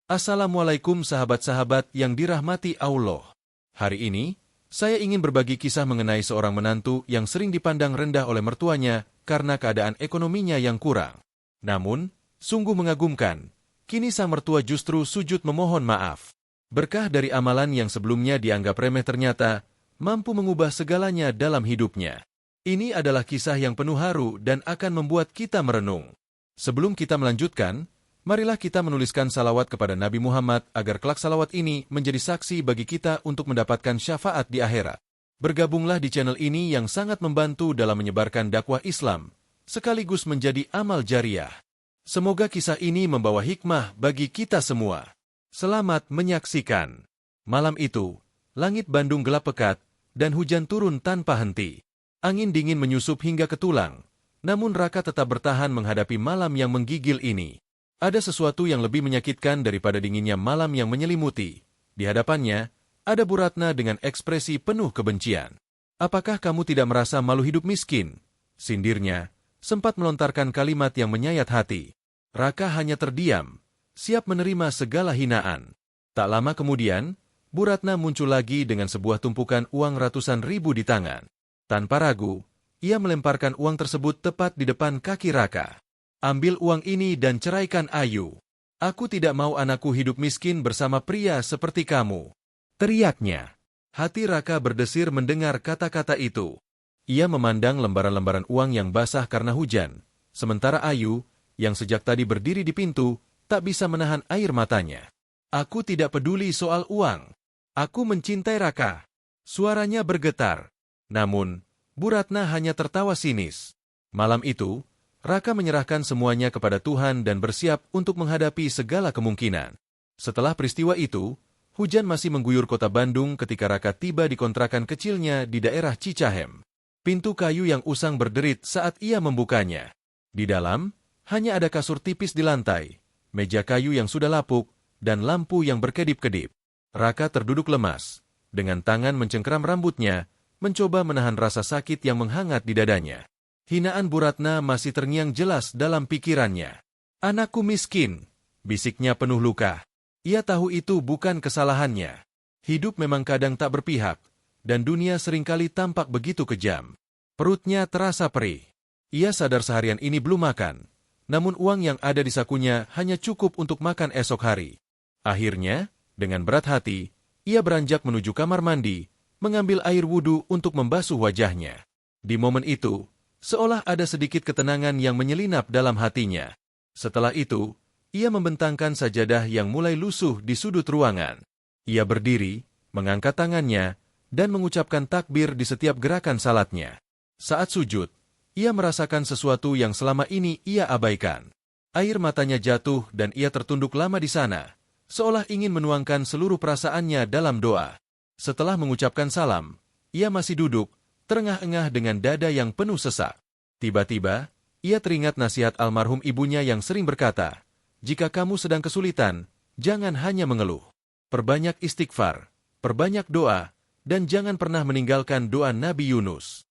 Assalamualaikum sahabat-sahabat yang dirahmati Allah. Hari ini, saya ingin berbagi kisah mengenai seorang menantu yang sering dipandang rendah oleh mertuanya karena keadaan ekonominya yang kurang. Namun, sungguh mengagumkan, kini sang mertua justru sujud memohon maaf. Berkah dari amalan yang sebelumnya dianggap remeh ternyata mampu mengubah segalanya dalam hidupnya. Ini adalah kisah yang penuh haru dan akan membuat kita merenung. Sebelum kita melanjutkan, marilah kita menuliskan salawat kepada Nabi Muhammad agar kelak salawat ini menjadi saksi bagi kita untuk mendapatkan syafaat di akhirat. Bergabunglah di channel ini yang sangat membantu dalam menyebarkan dakwah Islam, sekaligus menjadi amal jariah. Semoga kisah ini membawa hikmah bagi kita semua. Selamat menyaksikan. Malam itu, langit Bandung gelap pekat, dan hujan turun tanpa henti. Angin dingin menyusup hingga ke tulang, namun Raka tetap bertahan menghadapi malam yang menggigil ini. Ada sesuatu yang lebih menyakitkan daripada dinginnya malam yang menyelimuti. Di hadapannya, ada Bu Ratna dengan ekspresi penuh kebencian. "Apakah kamu tidak merasa malu hidup miskin?" sindirnya, sempat melontarkan kalimat yang menyayat hati. Raka hanya terdiam, siap menerima segala hinaan. Tak lama kemudian, Bu Ratna muncul lagi dengan sebuah tumpukan uang ratusan ribu di tangan. Tanpa ragu, ia melemparkan uang tersebut tepat di depan kaki Raka. "Ambil uang ini dan ceraikan Ayu. Aku tidak mau anakku hidup miskin bersama pria seperti kamu," teriaknya. Hati Raka berdesir mendengar kata-kata itu. Ia memandang lembaran-lembaran uang yang basah karena hujan, sementara Ayu, yang sejak tadi berdiri di pintu, tak bisa menahan air matanya. "Aku tidak peduli soal uang. Aku mencintai Raka." Suaranya bergetar. Namun, Bu Ratna hanya tertawa sinis. Malam itu, Raka menyerahkan semuanya kepada Tuhan dan bersiap untuk menghadapi segala kemungkinan. Setelah peristiwa itu, hujan masih mengguyur kota Bandung ketika Raka tiba di kontrakan kecilnya di daerah Cicahem. Pintu kayu yang usang berderit saat ia membukanya. Di dalam, hanya ada kasur tipis di lantai, meja kayu yang sudah lapuk, dan lampu yang berkedip-kedip. Raka terduduk lemas, dengan tangan mencengkeram rambutnya, mencoba menahan rasa sakit yang menghangat di dadanya. Hinaan Bu Ratna masih terngiang jelas dalam pikirannya. "Anakku miskin," bisiknya penuh luka. Ia tahu itu bukan kesalahannya. Hidup memang kadang tak berpihak, dan dunia seringkali tampak begitu kejam. Perutnya terasa perih. Ia sadar seharian ini belum makan, namun uang yang ada di sakunya hanya cukup untuk makan esok hari. Akhirnya, dengan berat hati, ia beranjak menuju kamar mandi, mengambil air wudhu untuk membasuh wajahnya. Di momen itu, seolah ada sedikit ketenangan yang menyelinap dalam hatinya. Setelah itu, ia membentangkan sajadah yang mulai lusuh di sudut ruangan. Ia berdiri, mengangkat tangannya, dan mengucapkan takbir di setiap gerakan salatnya. Saat sujud, ia merasakan sesuatu yang selama ini ia abaikan. Air matanya jatuh dan ia tertunduk lama di sana, seolah ingin menuangkan seluruh perasaannya dalam doa. Setelah mengucapkan salam, ia masih duduk, terengah-engah dengan dada yang penuh sesak. Tiba-tiba, ia teringat nasihat almarhum ibunya yang sering berkata, "Jika kamu sedang kesulitan, jangan hanya mengeluh. Perbanyak istighfar, perbanyak doa, dan jangan pernah meninggalkan doa Nabi Yunus."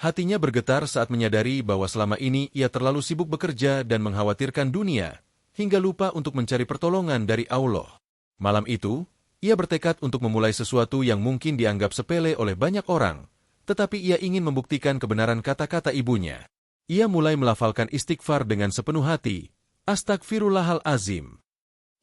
Hatinya bergetar saat menyadari bahwa selama ini ia terlalu sibuk bekerja dan mengkhawatirkan dunia, hingga lupa untuk mencari pertolongan dari Allah. Malam itu, ia bertekad untuk memulai sesuatu yang mungkin dianggap sepele oleh banyak orang, tetapi ia ingin membuktikan kebenaran kata-kata ibunya. Ia mulai melafalkan istighfar dengan sepenuh hati, "Astagfirullahalazim."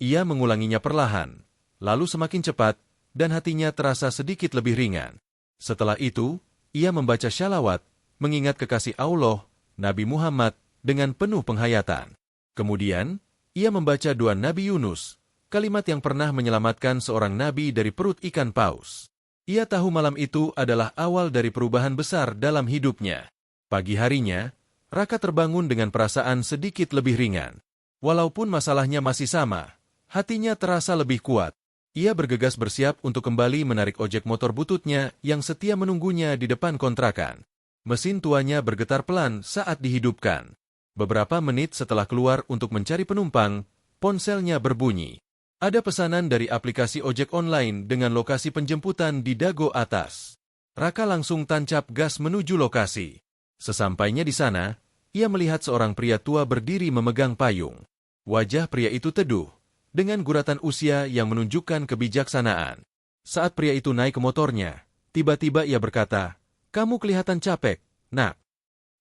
Ia mengulanginya perlahan, lalu semakin cepat, dan hatinya terasa sedikit lebih ringan. Setelah itu, ia membaca syalawat, mengingat kekasih Allah, Nabi Muhammad, dengan penuh penghayatan. Kemudian, ia membaca doa Nabi Yunus, kalimat yang pernah menyelamatkan seorang nabi dari perut ikan paus. Ia tahu malam itu adalah awal dari perubahan besar dalam hidupnya. Pagi harinya, Raka terbangun dengan perasaan sedikit lebih ringan. Walaupun masalahnya masih sama, hatinya terasa lebih kuat. Ia bergegas bersiap untuk kembali menarik ojek motor bututnya yang setia menunggunya di depan kontrakan. Mesin tuanya bergetar pelan saat dihidupkan. Beberapa menit setelah keluar untuk mencari penumpang, ponselnya berbunyi. Ada pesanan dari aplikasi ojek online dengan lokasi penjemputan di Dago atas. Raka langsung tancap gas menuju lokasi. Sesampainya di sana, ia melihat seorang pria tua berdiri memegang payung. Wajah pria itu teduh, dengan guratan usia yang menunjukkan kebijaksanaan. Saat pria itu naik ke motornya, tiba-tiba ia berkata, "Kamu kelihatan capek, Nak."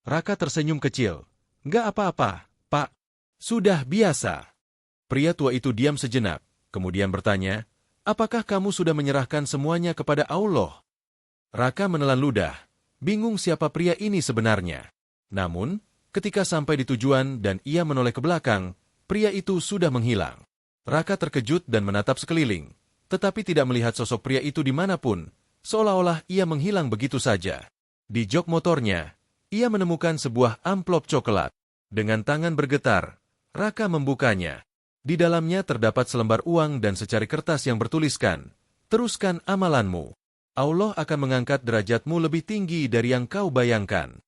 Raka tersenyum kecil. "Nggak apa-apa, Pak. Sudah biasa." Pria tua itu diam sejenak, kemudian bertanya, "Apakah kamu sudah menyerahkan semuanya kepada Allah?" Raka menelan ludah, bingung siapa pria ini sebenarnya. Namun, ketika sampai di tujuan dan ia menoleh ke belakang, pria itu sudah menghilang. Raka terkejut dan menatap sekeliling, tetapi tidak melihat sosok pria itu dimanapun, seolah-olah ia menghilang begitu saja. Di jok motornya, ia menemukan sebuah amplop coklat. Dengan tangan bergetar, Raka membukanya. Di dalamnya terdapat selembar uang dan secari kertas yang bertuliskan, "Teruskan amalanmu. Allah akan mengangkat derajatmu lebih tinggi dari yang kau bayangkan."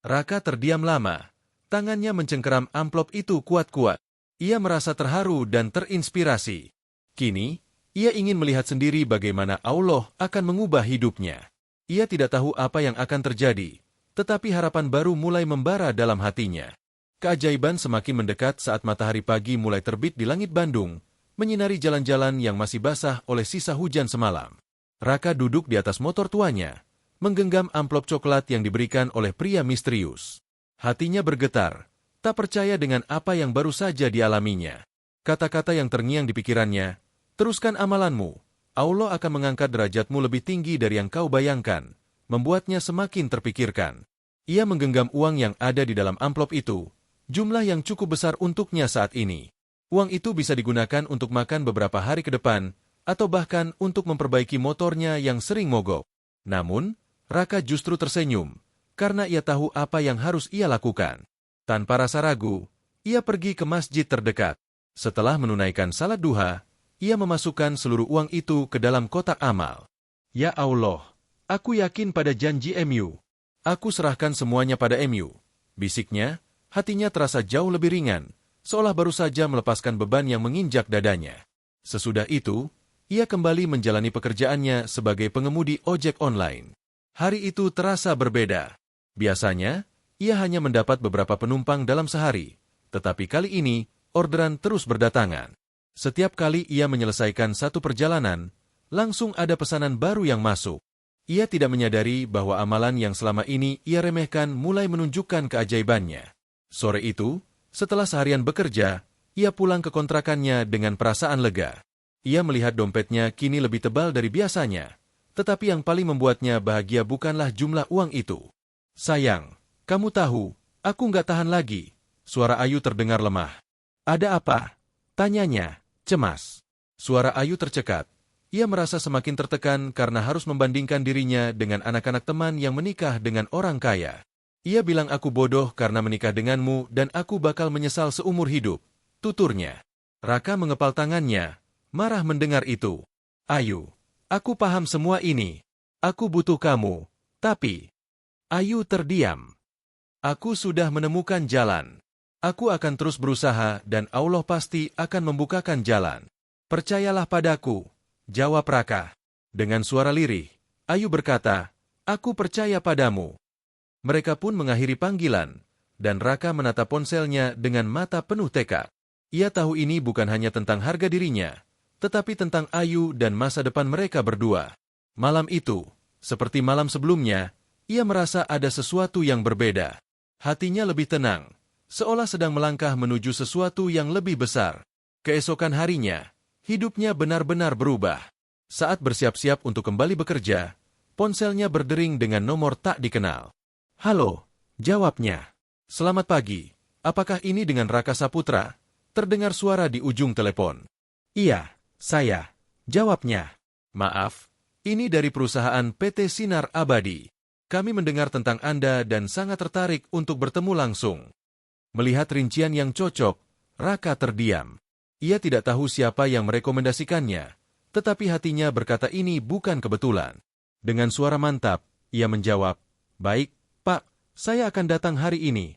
Raka terdiam lama. Tangannya mencengkeram amplop itu kuat-kuat. Ia merasa terharu dan terinspirasi. Kini, ia ingin melihat sendiri bagaimana Allah akan mengubah hidupnya. Ia tidak tahu apa yang akan terjadi, tetapi harapan baru mulai membara dalam hatinya. Keajaiban semakin mendekat saat matahari pagi mulai terbit di langit Bandung, menyinari jalan-jalan yang masih basah oleh sisa hujan semalam. Raka duduk di atas motor tuanya, menggenggam amplop coklat yang diberikan oleh pria misterius. Hatinya bergetar, tak percaya dengan apa yang baru saja dialaminya. Kata-kata yang terngiang di pikirannya, "Teruskan amalanmu, Allah akan mengangkat derajatmu lebih tinggi dari yang kau bayangkan," membuatnya semakin terpikirkan. Ia menggenggam uang yang ada di dalam amplop itu, jumlah yang cukup besar untuknya saat ini. Uang itu bisa digunakan untuk makan beberapa hari ke depan, atau bahkan untuk memperbaiki motornya yang sering mogok. Namun, Raka justru tersenyum, karena ia tahu apa yang harus ia lakukan. Tanpa rasa ragu, ia pergi ke masjid terdekat. Setelah menunaikan salat duha, ia memasukkan seluruh uang itu ke dalam kotak amal. "Ya Allah, aku yakin pada janji MU. Aku serahkan semuanya pada MU." Bisiknya, hatinya terasa jauh lebih ringan, seolah baru saja melepaskan beban yang menginjak dadanya. Sesudah itu, ia kembali menjalani pekerjaannya sebagai pengemudi ojek online. Hari itu terasa berbeda. Biasanya, ia hanya mendapat beberapa penumpang dalam sehari, tetapi kali ini, orderan terus berdatangan. Setiap kali ia menyelesaikan satu perjalanan, langsung ada pesanan baru yang masuk. Ia tidak menyadari bahwa amalan yang selama ini ia remehkan mulai menunjukkan keajaibannya. Sore itu, setelah seharian bekerja, ia pulang ke kontrakannya dengan perasaan lega. Ia melihat dompetnya kini lebih tebal dari biasanya, tetapi yang paling membuatnya bahagia bukanlah jumlah uang itu. "Sayang, kamu tahu, aku nggak tahan lagi." Suara Ayu terdengar lemah. "Ada apa?" tanyanya, cemas. Suara Ayu tercekat. Ia merasa semakin tertekan karena harus membandingkan dirinya dengan anak-anak teman yang menikah dengan orang kaya. "Ia bilang aku bodoh karena menikah denganmu dan aku bakal menyesal seumur hidup," tuturnya. Raka mengepal tangannya, marah mendengar itu. "Ayu, aku paham semua ini. Aku butuh kamu, tapi..." Ayu terdiam. "Aku sudah menemukan jalan. Aku akan terus berusaha dan Allah pasti akan membukakan jalan. Percayalah padaku," jawab Raka. Dengan suara lirih, Ayu berkata, "Aku percaya padamu." Mereka pun mengakhiri panggilan, dan Raka menatap ponselnya dengan mata penuh tekad. Ia tahu ini bukan hanya tentang harga dirinya, tetapi tentang Ayu dan masa depan mereka berdua. Malam itu, seperti malam sebelumnya, ia merasa ada sesuatu yang berbeda. Hatinya lebih tenang, seolah sedang melangkah menuju sesuatu yang lebih besar. Keesokan harinya, hidupnya benar-benar berubah. Saat bersiap-siap untuk kembali bekerja, ponselnya berdering dengan nomor tak dikenal. "Halo," jawabnya. "Selamat pagi, apakah ini dengan Raka Saputra?" Terdengar suara di ujung telepon. "Iya, saya," jawabnya. "Maaf, ini dari perusahaan PT Sinar Abadi. Kami mendengar tentang Anda dan sangat tertarik untuk bertemu langsung." Melihat rincian yang cocok, Raka terdiam. Ia tidak tahu siapa yang merekomendasikannya, tetapi hatinya berkata ini bukan kebetulan. Dengan suara mantap, ia menjawab, "Baik, Pak, saya akan datang hari ini."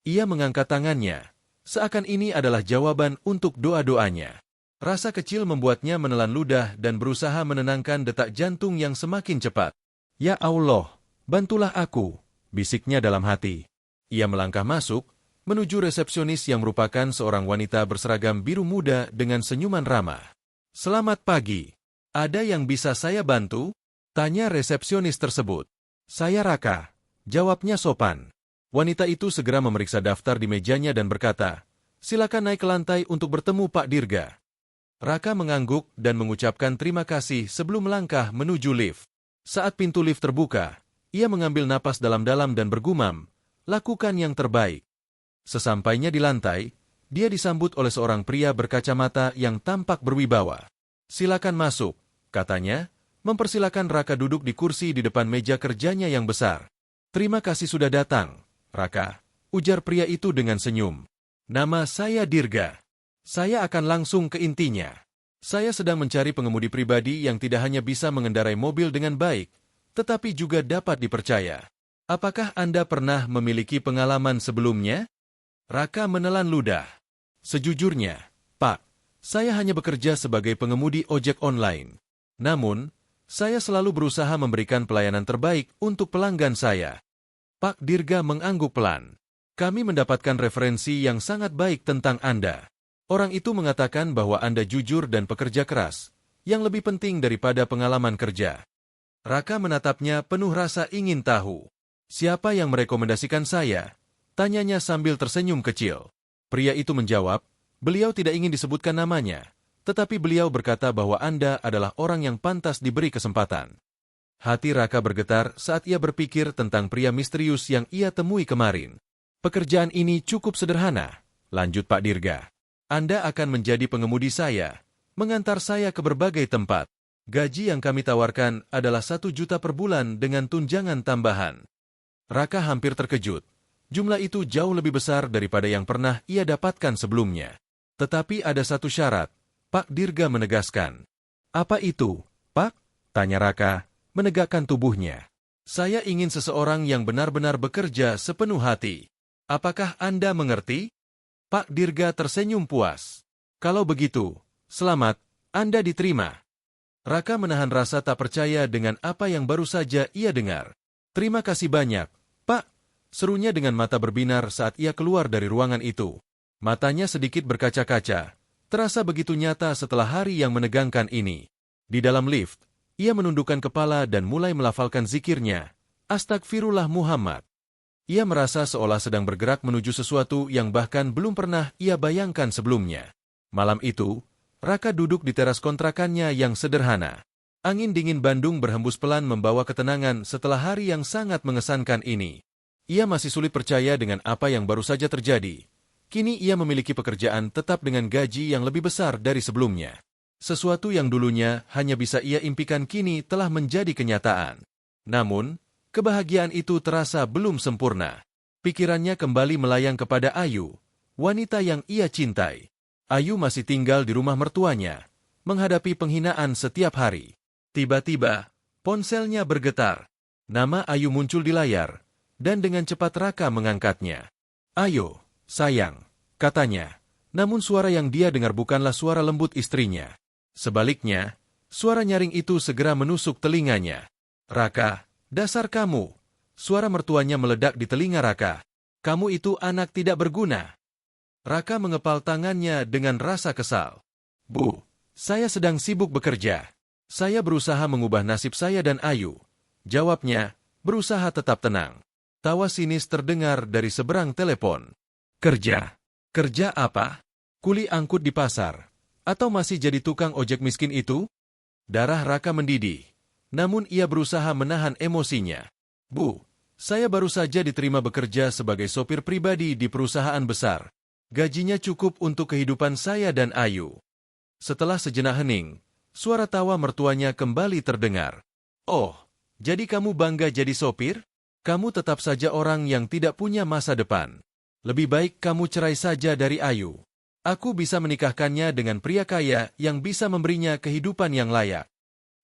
Ia mengangkat tangannya, seakan ini adalah jawaban untuk doa-doanya. Rasa kecil membuatnya menelan ludah dan berusaha menenangkan detak jantung yang semakin cepat. "Ya Allah, bantulah aku," bisiknya dalam hati. Ia melangkah masuk, menuju resepsionis yang merupakan seorang wanita berseragam biru muda dengan senyuman ramah. "Selamat pagi. Ada yang bisa saya bantu?" tanya resepsionis tersebut. "Saya Raka," jawabnya sopan. Wanita itu segera memeriksa daftar di mejanya dan berkata, "Silakan naik ke lantai untuk bertemu Pak Dirga." Raka mengangguk dan mengucapkan terima kasih sebelum melangkah menuju lift. Saat pintu lift terbuka, ia mengambil napas dalam-dalam dan bergumam, "Lakukan yang terbaik." Sesampainya di lantai, dia disambut oleh seorang pria berkacamata yang tampak berwibawa. "Silakan masuk," katanya, mempersilakan Raka duduk di kursi di depan meja kerjanya yang besar. "Terima kasih sudah datang, Raka," ujar pria itu dengan senyum. "Nama saya Dirga. Saya akan langsung ke intinya. Saya sedang mencari pengemudi pribadi yang tidak hanya bisa mengendarai mobil dengan baik, tetapi juga dapat dipercaya. Apakah Anda pernah memiliki pengalaman sebelumnya?" Raka menelan ludah. "Sejujurnya, Pak, saya hanya bekerja sebagai pengemudi ojek online. Namun, saya selalu berusaha memberikan pelayanan terbaik untuk pelanggan saya." Pak Dirga mengangguk pelan. "Kami mendapatkan referensi yang sangat baik tentang Anda. Orang itu mengatakan bahwa Anda jujur dan pekerja keras, yang lebih penting daripada pengalaman kerja." Raka menatapnya penuh rasa ingin tahu. "Siapa yang merekomendasikan saya?" tanyanya sambil tersenyum kecil. Pria itu menjawab, "Beliau tidak ingin disebutkan namanya, tetapi beliau berkata bahwa Anda adalah orang yang pantas diberi kesempatan." Hati Raka bergetar saat ia berpikir tentang pria misterius yang ia temui kemarin. "Pekerjaan ini cukup sederhana," lanjut Pak Dirga. "Anda akan menjadi pengemudi saya, mengantar saya ke berbagai tempat. Gaji yang kami tawarkan adalah 1 juta per bulan dengan tunjangan tambahan." Raka hampir terkejut. Jumlah itu jauh lebih besar daripada yang pernah ia dapatkan sebelumnya. "Tetapi ada satu syarat," Pak Dirga menegaskan. "Apa itu, Pak?" tanya Raka, menegakkan tubuhnya. "Saya ingin seseorang yang benar-benar bekerja sepenuh hati. Apakah Anda mengerti?" Pak Dirga tersenyum puas. "Kalau begitu, selamat, Anda diterima." Raka menahan rasa tak percaya dengan apa yang baru saja ia dengar. "Terima kasih banyak, Pak," serunya dengan mata berbinar saat ia keluar dari ruangan itu. Matanya sedikit berkaca-kaca, terasa begitu nyata setelah hari yang menegangkan ini. Di dalam lift, ia menundukkan kepala dan mulai melafalkan zikirnya, "Astagfirullah Muhammad." Ia merasa seolah sedang bergerak menuju sesuatu yang bahkan belum pernah ia bayangkan sebelumnya. Malam itu, Raka duduk di teras kontrakannya yang sederhana. Angin dingin Bandung berhembus pelan membawa ketenangan setelah hari yang sangat mengesankan ini. Ia masih sulit percaya dengan apa yang baru saja terjadi. Kini ia memiliki pekerjaan tetap dengan gaji yang lebih besar dari sebelumnya. Sesuatu yang dulunya hanya bisa ia impikan kini telah menjadi kenyataan. Namun, kebahagiaan itu terasa belum sempurna. Pikirannya kembali melayang kepada Ayu, wanita yang ia cintai. Ayu masih tinggal di rumah mertuanya, menghadapi penghinaan setiap hari. Tiba-tiba, ponselnya bergetar. Nama Ayu muncul di layar, dan dengan cepat Raka mengangkatnya. "Ayo, sayang," katanya. Namun suara yang dia dengar bukanlah suara lembut istrinya. Sebaliknya, suara nyaring itu segera menusuk telinganya. "Raka, dasar kamu!" Suara mertuanya meledak di telinga Raka. "Kamu itu anak tidak berguna." Raka mengepal tangannya dengan rasa kesal. "Bu, saya sedang sibuk bekerja. Saya berusaha mengubah nasib saya dan Ayu," jawabnya, berusaha tetap tenang. Tawa sinis terdengar dari seberang telepon. "Kerja? Kerja apa? Kuli angkut di pasar? Atau masih jadi tukang ojek miskin itu?" Darah Raka mendidih. Namun ia berusaha menahan emosinya. "Bu, saya baru saja diterima bekerja sebagai sopir pribadi di perusahaan besar. Gajinya cukup untuk kehidupan saya dan Ayu." Setelah sejenak hening, suara tawa mertuanya kembali terdengar. "Oh, jadi kamu bangga jadi sopir? Kamu tetap saja orang yang tidak punya masa depan. Lebih baik kamu cerai saja dari Ayu. Aku bisa menikahkannya dengan pria kaya yang bisa memberinya kehidupan yang layak."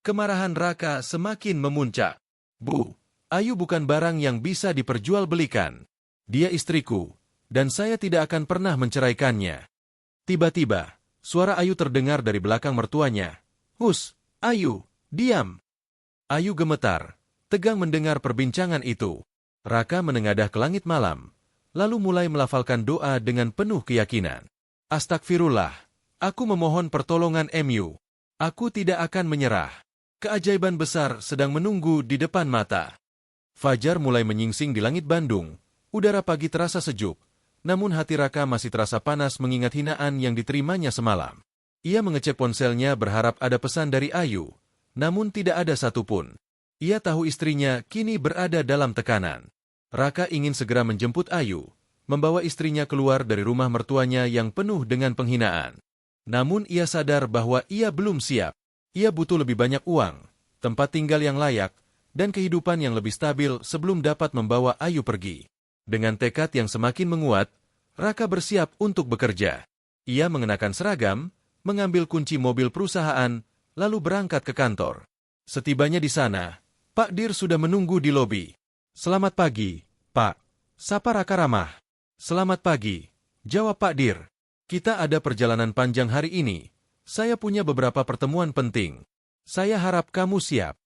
Kemarahan Raka semakin memuncak. "Bu, Ayu bukan barang yang bisa diperjualbelikan. Dia istriku, dan saya tidak akan pernah menceraikannya." Tiba-tiba, suara Ayu terdengar dari belakang mertuanya. "Hus, Ayu, diam!" Ayu gemetar, tegang mendengar perbincangan itu. Raka menengadah ke langit malam, lalu mulai melafalkan doa dengan penuh keyakinan. Astagfirullah, aku memohon pertolongan MU. Aku tidak akan menyerah. Keajaiban besar sedang menunggu di depan mata. Fajar mulai menyingsing di langit Bandung. Udara pagi terasa sejuk, namun hati Raka masih terasa panas mengingat hinaan yang diterimanya semalam. Ia mengecek ponselnya berharap ada pesan dari Ayu, namun tidak ada satupun. Ia tahu istrinya kini berada dalam tekanan. Raka ingin segera menjemput Ayu, membawa istrinya keluar dari rumah mertuanya yang penuh dengan penghinaan. Namun ia sadar bahwa ia belum siap. Ia butuh lebih banyak uang, tempat tinggal yang layak, dan kehidupan yang lebih stabil sebelum dapat membawa Ayu pergi. Dengan tekad yang semakin menguat, Raka bersiap untuk bekerja. Ia mengenakan seragam, mengambil kunci mobil perusahaan, lalu berangkat ke kantor. Setibanya di sana, Pak Dir sudah menunggu di lobi. "Selamat pagi, Pak," sapa Raka ramah. "Selamat pagi," jawab Pak Dir. "Kita ada perjalanan panjang hari ini. Saya punya beberapa pertemuan penting. Saya harap kamu siap."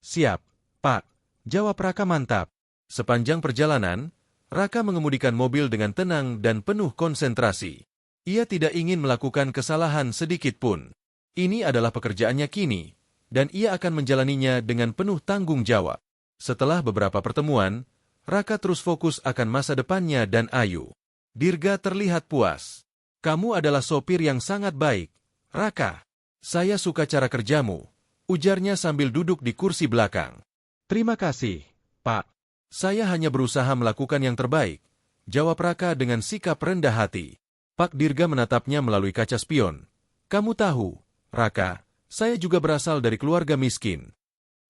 "Siap, Pak," jawab Raka mantap. Sepanjang perjalanan, Raka mengemudikan mobil dengan tenang dan penuh konsentrasi. Ia tidak ingin melakukan kesalahan sedikit pun. Ini adalah pekerjaannya kini, dan ia akan menjalaninya dengan penuh tanggung jawab. Setelah beberapa pertemuan, Raka terus fokus akan masa depannya dan Ayu. Dirga terlihat puas. "Kamu adalah sopir yang sangat baik, Raka. Saya suka cara kerjamu," ujarnya sambil duduk di kursi belakang. "Terima kasih, Pak. Saya hanya berusaha melakukan yang terbaik," jawab Raka dengan sikap rendah hati. Pak Dirga menatapnya melalui kaca spion. "Kamu tahu, Raka, saya juga berasal dari keluarga miskin."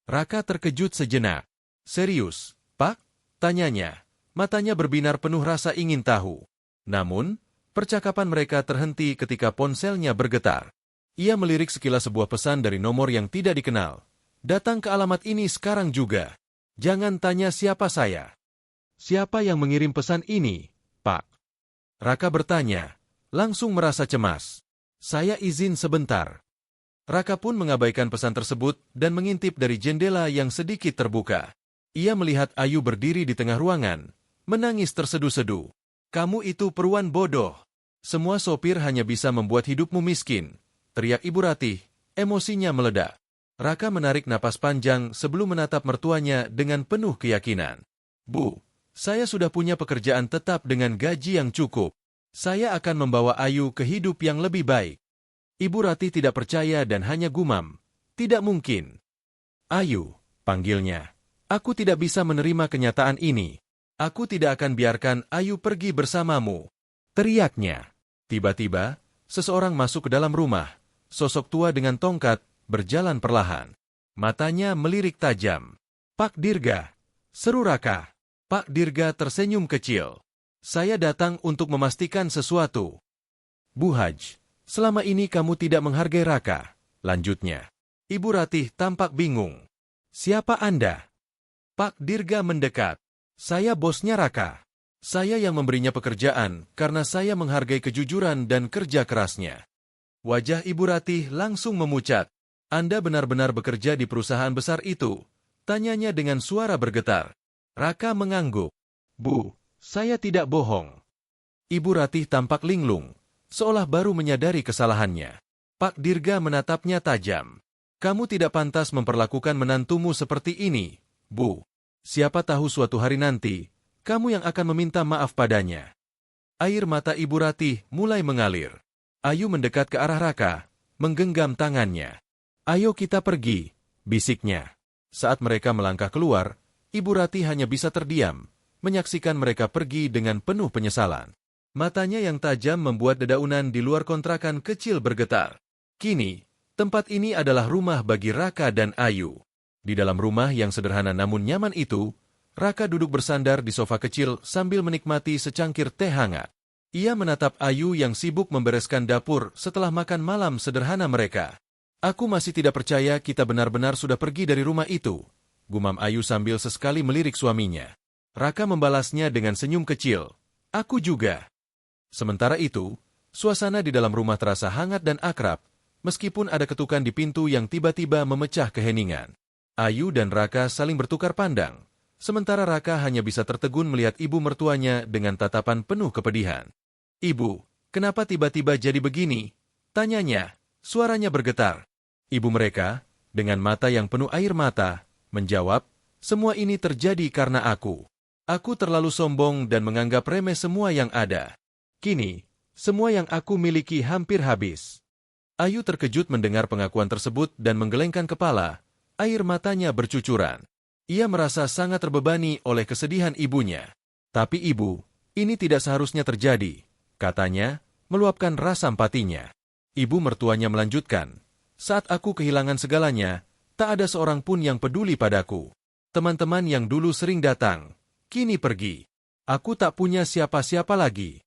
Raka terkejut sejenak. "Serius, Pak?" tanyanya. Matanya berbinar penuh rasa ingin tahu. Namun, percakapan mereka terhenti ketika ponselnya bergetar. Ia melirik sekilas sebuah pesan dari nomor yang tidak dikenal. "Datang ke alamat ini sekarang juga. Jangan tanya siapa saya." "Siapa yang mengirim pesan ini, Pak?" Raka bertanya, langsung merasa cemas. "Saya izin sebentar." Raka pun mengabaikan pesan tersebut dan mengintip dari jendela yang sedikit terbuka. Ia melihat Ayu berdiri di tengah ruangan, menangis terseduh-seduh. "Kamu itu peruan bodoh. Semua sopir hanya bisa membuat hidupmu miskin," teriak Ibu Ratih, emosinya meledak. Raka menarik napas panjang sebelum menatap mertuanya dengan penuh keyakinan. "Bu, saya sudah punya pekerjaan tetap dengan gaji yang cukup. Saya akan membawa Ayu ke hidup yang lebih baik." Ibu Ratih tidak percaya dan hanya gumam. "Tidak mungkin." "Ayu," panggilnya. "Aku tidak bisa menerima kenyataan ini. Aku tidak akan biarkan Ayu pergi bersamamu," teriaknya. Tiba-tiba, seseorang masuk ke dalam rumah. Sosok tua dengan tongkat, berjalan perlahan. Matanya melirik tajam. "Pak Dirga," seru Raka. Pak Dirga tersenyum kecil. "Saya datang untuk memastikan sesuatu." "Bu Haj, selama ini kamu tidak menghargai Raka," lanjutnya. Ibu Ratih tampak bingung. "Siapa Anda?" Pak Dirga mendekat. "Saya bosnya Raka. Saya yang memberinya pekerjaan karena saya menghargai kejujuran dan kerja kerasnya." Wajah Ibu Ratih langsung memucat. "Anda benar-benar bekerja di perusahaan besar itu?" tanyanya dengan suara bergetar. Raka mengangguk. "Bu, saya tidak bohong." Ibu Ratih tampak linglung, seolah baru menyadari kesalahannya. Pak Dirga menatapnya tajam. "Kamu tidak pantas memperlakukan menantumu seperti ini, Bu. Siapa tahu suatu hari nanti, kamu yang akan meminta maaf padanya." Air mata Ibu Ratih mulai mengalir. Ayu mendekat ke arah Raka, menggenggam tangannya. "Ayo kita pergi," bisiknya. Saat mereka melangkah keluar, Ibu Ratih hanya bisa terdiam, menyaksikan mereka pergi dengan penuh penyesalan. Matanya yang tajam membuat dedaunan di luar kontrakan kecil bergetar. Kini, tempat ini adalah rumah bagi Raka dan Ayu. Di dalam rumah yang sederhana namun nyaman itu, Raka duduk bersandar di sofa kecil sambil menikmati secangkir teh hangat. Ia menatap Ayu yang sibuk membereskan dapur setelah makan malam sederhana mereka. "Aku masih tidak percaya kita benar-benar sudah pergi dari rumah itu," gumam Ayu sambil sesekali melirik suaminya. Raka membalasnya dengan senyum kecil. "Aku juga." Sementara itu, suasana di dalam rumah terasa hangat dan akrab, meskipun ada ketukan di pintu yang tiba-tiba memecah keheningan. Ayu dan Raka saling bertukar pandang, Sementara Raka hanya bisa tertegun melihat ibu mertuanya dengan tatapan penuh kepedihan. "Ibu, kenapa tiba-tiba jadi begini?" tanyanya. Suaranya bergetar. Ibu mereka, dengan mata yang penuh air mata, menjawab, "Semua ini terjadi karena aku. Aku terlalu sombong dan menganggap remeh semua yang ada. Kini, semua yang aku miliki hampir habis." Ayu terkejut mendengar pengakuan tersebut dan menggelengkan kepala, air matanya bercucuran. Ia merasa sangat terbebani oleh kesedihan ibunya. "Tapi ibu, ini tidak seharusnya terjadi," katanya, meluapkan rasa empatinya. Ibu mertuanya melanjutkan, "Saat aku kehilangan segalanya, tak ada seorang pun yang peduli padaku. Teman-teman yang dulu sering datang, kini pergi. Aku tak punya siapa-siapa lagi."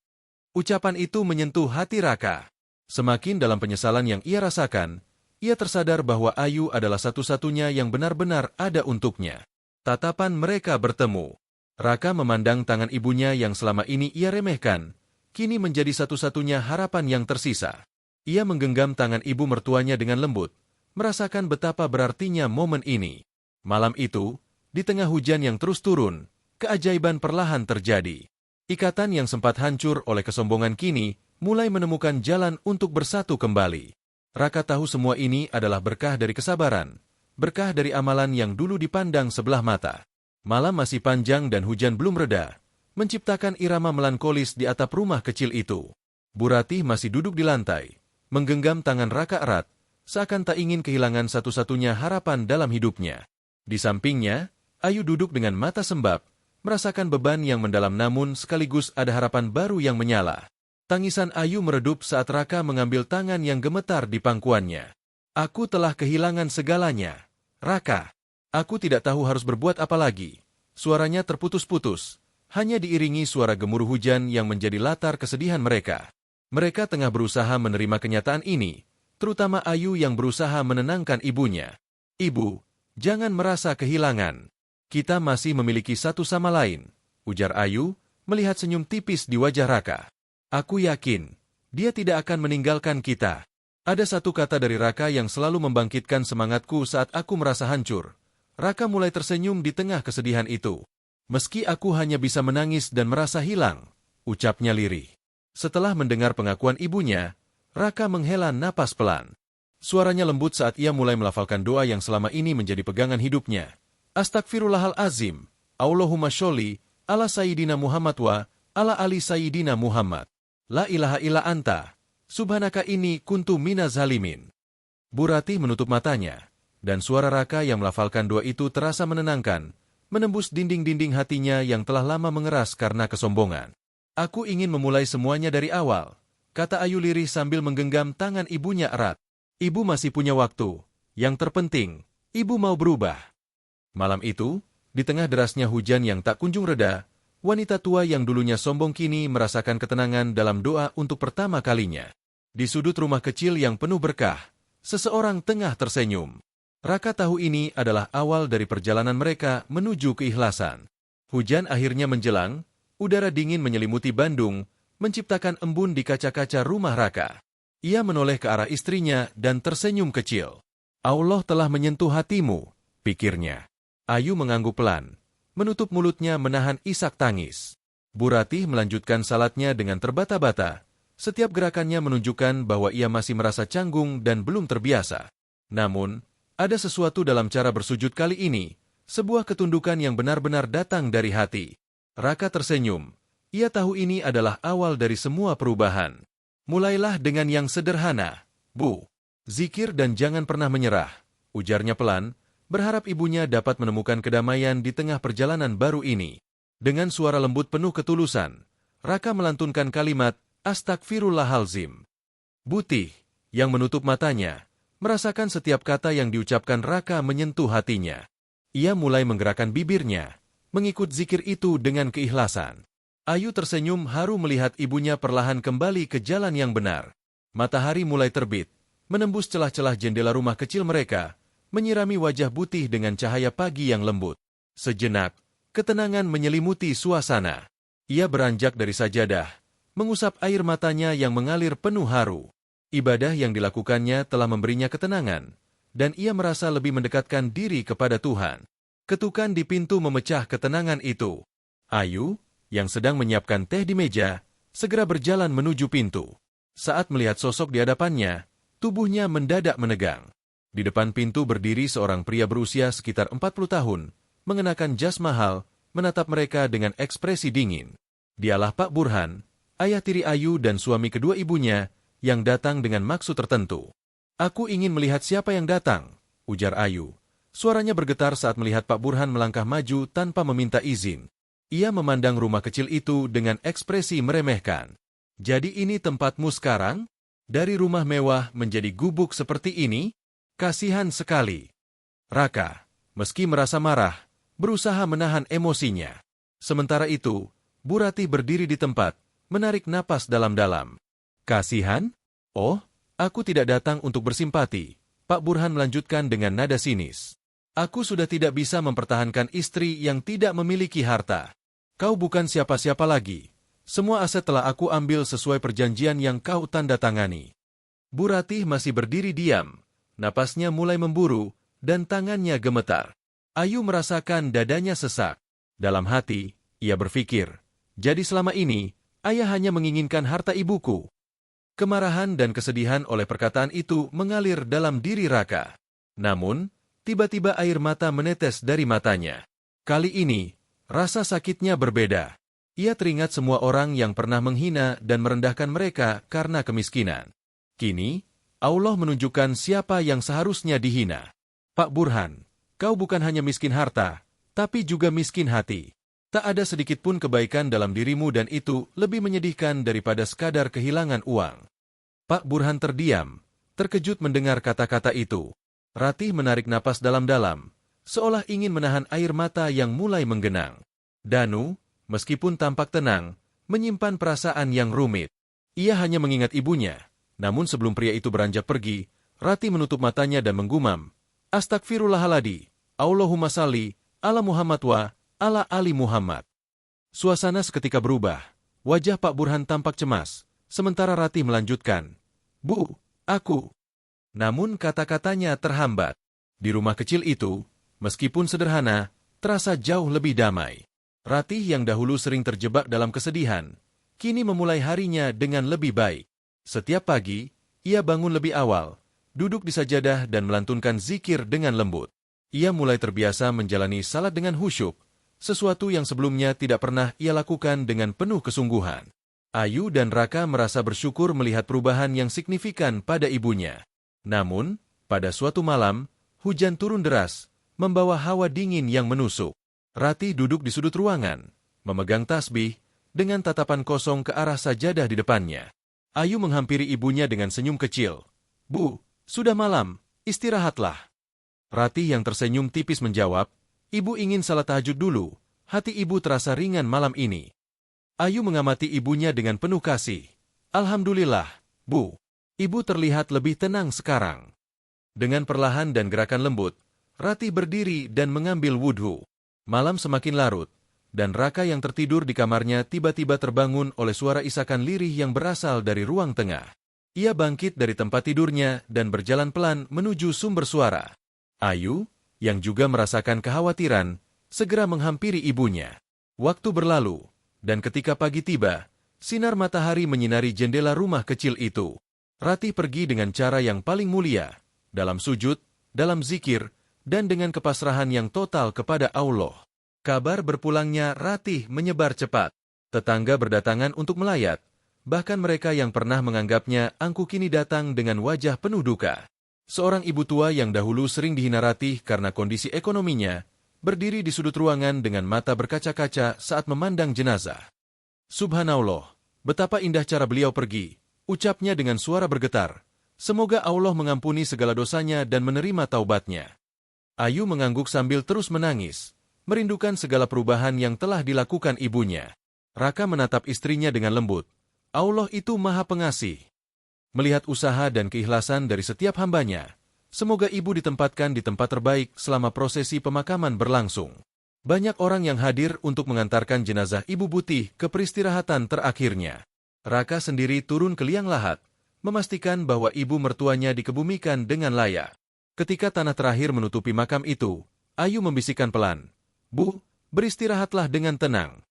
Ucapan itu menyentuh hati Raka. Semakin dalam penyesalan yang ia rasakan, ia tersadar bahwa Ayu adalah satu-satunya yang benar-benar ada untuknya. Tatapan mereka bertemu. Raka memandang tangan ibunya yang selama ini ia remehkan, kini menjadi satu-satunya harapan yang tersisa. Ia menggenggam tangan ibu mertuanya dengan lembut, merasakan betapa berartinya momen ini. Malam itu, di tengah hujan yang terus turun, keajaiban perlahan terjadi. Ikatan yang sempat hancur oleh kesombongan kini mulai menemukan jalan untuk bersatu kembali. Raka tahu semua ini adalah berkah dari kesabaran, berkah dari amalan yang dulu dipandang sebelah mata. Malam masih panjang dan hujan belum reda, menciptakan irama melankolis di atap rumah kecil itu. Bu Ratih masih duduk di lantai, menggenggam tangan Raka erat, seakan tak ingin kehilangan satu-satunya harapan dalam hidupnya. Di sampingnya, Ayu duduk dengan mata sembab, merasakan beban yang mendalam namun sekaligus ada harapan baru yang menyala. Tangisan Ayu meredup saat Raka mengambil tangan yang gemetar di pangkuannya. "Aku telah kehilangan segalanya. Raka, aku tidak tahu harus berbuat apa lagi." Suaranya terputus-putus, hanya diiringi suara gemuruh hujan yang menjadi latar kesedihan mereka. Mereka tengah berusaha menerima kenyataan ini, terutama Ayu yang berusaha menenangkan ibunya. "Ibu, jangan merasa kehilangan. Kita masih memiliki satu sama lain," ujar Ayu, melihat senyum tipis di wajah Raka. "Aku yakin, dia tidak akan meninggalkan kita." Ada satu kata dari Raka yang selalu membangkitkan semangatku saat aku merasa hancur. Raka mulai tersenyum di tengah kesedihan itu. "Meski aku hanya bisa menangis dan merasa hilang," ucapnya lirih. Setelah mendengar pengakuan ibunya, Raka menghela napas pelan. Suaranya lembut saat ia mulai melafalkan doa yang selama ini menjadi pegangan hidupnya. "Astagfirullahalazim, Allahumma sholli, ala Sayyidina Muhammad wa, ala ali Sayyidina Muhammad. La ilaha illa anta, subhanaka ini kuntu minaz zalimin." Bu Ratih menutup matanya, dan suara Raka yang melafalkan doa itu terasa menenangkan, menembus dinding-dinding hatinya yang telah lama mengeras karena kesombongan. "Aku ingin memulai semuanya dari awal," kata Ayu lirih sambil menggenggam tangan ibunya erat. "Ibu masih punya waktu. Yang terpenting, ibu mau berubah." Malam itu, di tengah derasnya hujan yang tak kunjung reda, wanita tua yang dulunya sombong kini merasakan ketenangan dalam doa untuk pertama kalinya. Di sudut rumah kecil yang penuh berkah, seseorang tengah tersenyum. Raka tahu ini adalah awal dari perjalanan mereka menuju keikhlasan. Hujan akhirnya menjelang, udara dingin menyelimuti Bandung, menciptakan embun di kaca-kaca rumah Raka. Ia menoleh ke arah istrinya dan tersenyum kecil. "Allah telah menyentuh hatimu," pikirnya. Ayu mengangguk pelan, menutup mulutnya menahan isak tangis. Bu Ratih melanjutkan salatnya dengan terbata-bata. Setiap gerakannya menunjukkan bahwa ia masih merasa canggung dan belum terbiasa. Namun, ada sesuatu dalam cara bersujud kali ini, sebuah ketundukan yang benar-benar datang dari hati. Raka tersenyum. Ia tahu ini adalah awal dari semua perubahan. "Mulailah dengan yang sederhana, Bu. Zikir dan jangan pernah menyerah," ujarnya pelan, berharap ibunya dapat menemukan kedamaian di tengah perjalanan baru ini. Dengan suara lembut penuh ketulusan, Raka melantunkan kalimat, "Astagfirullahalazim." Butih, yang menutup matanya, merasakan setiap kata yang diucapkan Raka menyentuh hatinya. Ia mulai menggerakkan bibirnya, mengikut zikir itu dengan keikhlasan. Ayu tersenyum haru melihat ibunya perlahan kembali ke jalan yang benar. Matahari mulai terbit, menembus celah-celah jendela rumah kecil mereka, menyirami wajah Butih dengan cahaya pagi yang lembut. Sejenak, ketenangan menyelimuti suasana. Ia beranjak dari sajadah, mengusap air matanya yang mengalir penuh haru. Ibadah yang dilakukannya telah memberinya ketenangan, dan ia merasa lebih mendekatkan diri kepada Tuhan. Ketukan di pintu memecah ketenangan itu. Ayu, yang sedang menyiapkan teh di meja, segera berjalan menuju pintu. Saat melihat sosok di hadapannya, tubuhnya mendadak menegang. Di depan pintu berdiri seorang pria berusia sekitar 40 tahun, mengenakan jas mahal, menatap mereka dengan ekspresi dingin. Dialah Pak Burhan, ayah tiri Ayu dan suami kedua ibunya, yang datang dengan maksud tertentu. "Aku ingin melihat siapa yang datang," ujar Ayu. Suaranya bergetar saat melihat Pak Burhan melangkah maju tanpa meminta izin. Ia memandang rumah kecil itu dengan ekspresi meremehkan. "Jadi ini tempatmu sekarang? Dari rumah mewah menjadi gubuk seperti ini? Kasihan sekali." Raka, meski merasa marah, berusaha menahan emosinya. Sementara itu, Bu Ratih berdiri di tempat, menarik napas dalam-dalam. "Kasihan? Oh, aku tidak datang untuk bersimpati," Pak Burhan melanjutkan dengan nada sinis. "Aku sudah tidak bisa mempertahankan istri yang tidak memiliki harta. Kau bukan siapa-siapa lagi. Semua aset telah aku ambil sesuai perjanjian yang kau tanda tangani." Bu Ratih masih berdiri diam, napasnya mulai memburu, dan tangannya gemetar. Ayu merasakan dadanya sesak. Dalam hati, ia berpikir, jadi selama ini, ayah hanya menginginkan harta ibuku. Kemarahan dan kesedihan oleh perkataan itu mengalir dalam diri Raka. Namun, tiba-tiba air mata menetes dari matanya. Kali ini, rasa sakitnya berbeda. Ia teringat semua orang yang pernah menghina dan merendahkan mereka karena kemiskinan. Kini, Allah menunjukkan siapa yang seharusnya dihina. "Pak Burhan, kau bukan hanya miskin harta, tapi juga miskin hati. Tak ada sedikit pun kebaikan dalam dirimu dan itu lebih menyedihkan daripada sekadar kehilangan uang." Pak Burhan terdiam, terkejut mendengar kata-kata itu. Ratih menarik napas dalam-dalam, seolah ingin menahan air mata yang mulai menggenang. Danu, meskipun tampak tenang, menyimpan perasaan yang rumit. Ia hanya mengingat ibunya, namun sebelum pria itu beranjak pergi, Ratih menutup matanya dan menggumam, "Astagfirullahaladzim, Allahumma salli, ala Muhammad wa, ala Ali Muhammad." Suasana seketika berubah, wajah Pak Burhan tampak cemas, sementara Ratih melanjutkan, "Bu, aku." Namun kata-katanya terhambat. Di rumah kecil itu, meskipun sederhana, terasa jauh lebih damai. Ratih yang dahulu sering terjebak dalam kesedihan, kini memulai harinya dengan lebih baik. Setiap pagi, ia bangun lebih awal, duduk di sajadah dan melantunkan zikir dengan lembut. Ia mulai terbiasa menjalani salat dengan khusyuk, sesuatu yang sebelumnya tidak pernah ia lakukan dengan penuh kesungguhan. Ayu dan Raka merasa bersyukur melihat perubahan yang signifikan pada ibunya. Namun, pada suatu malam, hujan turun deras, membawa hawa dingin yang menusuk. Ratih duduk di sudut ruangan, memegang tasbih, dengan tatapan kosong ke arah sajadah di depannya. Ayu menghampiri ibunya dengan senyum kecil. "Bu, sudah malam, istirahatlah." Ratih yang tersenyum tipis menjawab, "Ibu ingin salat tahajud dulu, hati ibu terasa ringan malam ini." Ayu mengamati ibunya dengan penuh kasih. "Alhamdulillah, Bu. Ibu terlihat lebih tenang sekarang." Dengan perlahan dan gerakan lembut, Ratih berdiri dan mengambil wudhu. Malam semakin larut, dan Raka yang tertidur di kamarnya tiba-tiba terbangun oleh suara isakan lirih yang berasal dari ruang tengah. Ia bangkit dari tempat tidurnya dan berjalan pelan menuju sumber suara. Ayu, yang juga merasakan kekhawatiran, segera menghampiri ibunya. Waktu berlalu, dan ketika pagi tiba, sinar matahari menyinari jendela rumah kecil itu. Ratih pergi dengan cara yang paling mulia, dalam sujud, dalam zikir, dan dengan kepasrahan yang total kepada Allah. Kabar berpulangnya Ratih menyebar cepat. Tetangga berdatangan untuk melayat, bahkan mereka yang pernah menganggapnya angkuh kini datang dengan wajah penuh duka. Seorang ibu tua yang dahulu sering dihina Ratih karena kondisi ekonominya, berdiri di sudut ruangan dengan mata berkaca-kaca saat memandang jenazah. "Subhanallah, betapa indah cara beliau pergi," ucapnya dengan suara bergetar. "Semoga Allah mengampuni segala dosanya dan menerima taubatnya." Ayu mengangguk sambil terus menangis, merindukan segala perubahan yang telah dilakukan ibunya. Raka menatap istrinya dengan lembut. Allah itu Maha Pengasih. Melihat usaha dan keikhlasan dari setiap hambanya, semoga ibu ditempatkan di tempat terbaik selama prosesi pemakaman berlangsung. Banyak orang yang hadir untuk mengantarkan jenazah Ibu Butih ke peristirahatan terakhirnya. Raka sendiri turun ke liang lahat, memastikan bahwa ibu mertuanya dikebumikan dengan layak. Ketika tanah terakhir menutupi makam itu, Ayu membisikkan pelan. Bu, beristirahatlah dengan tenang.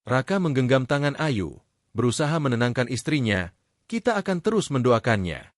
Raka menggenggam tangan Ayu, berusaha menenangkan istrinya. Kita akan terus mendoakannya.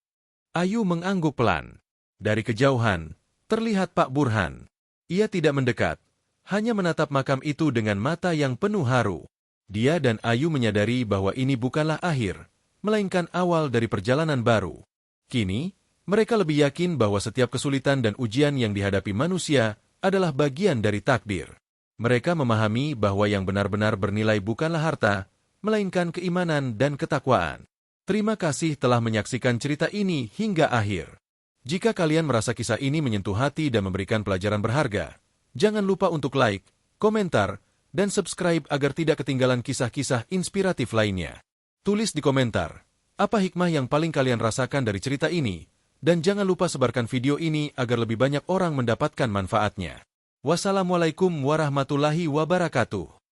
Ayu mengangguk pelan. Dari kejauhan, terlihat Pak Burhan. Ia tidak mendekat, hanya menatap makam itu dengan mata yang penuh haru. Dia dan Ayu menyadari bahwa ini bukanlah akhir, melainkan awal dari perjalanan baru. Kini, mereka lebih yakin bahwa setiap kesulitan dan ujian yang dihadapi manusia adalah bagian dari takdir. Mereka memahami bahwa yang benar-benar bernilai bukanlah harta, melainkan keimanan dan ketakwaan. Terima kasih telah menyaksikan cerita ini hingga akhir. Jika kalian merasa kisah ini menyentuh hati dan memberikan pelajaran berharga, jangan lupa untuk like, komentar, dan subscribe agar tidak ketinggalan kisah-kisah inspiratif lainnya. Tulis di komentar, apa hikmah yang paling kalian rasakan dari cerita ini, dan jangan lupa sebarkan video ini agar lebih banyak orang mendapatkan manfaatnya. Wassalamualaikum warahmatullahi wabarakatuh.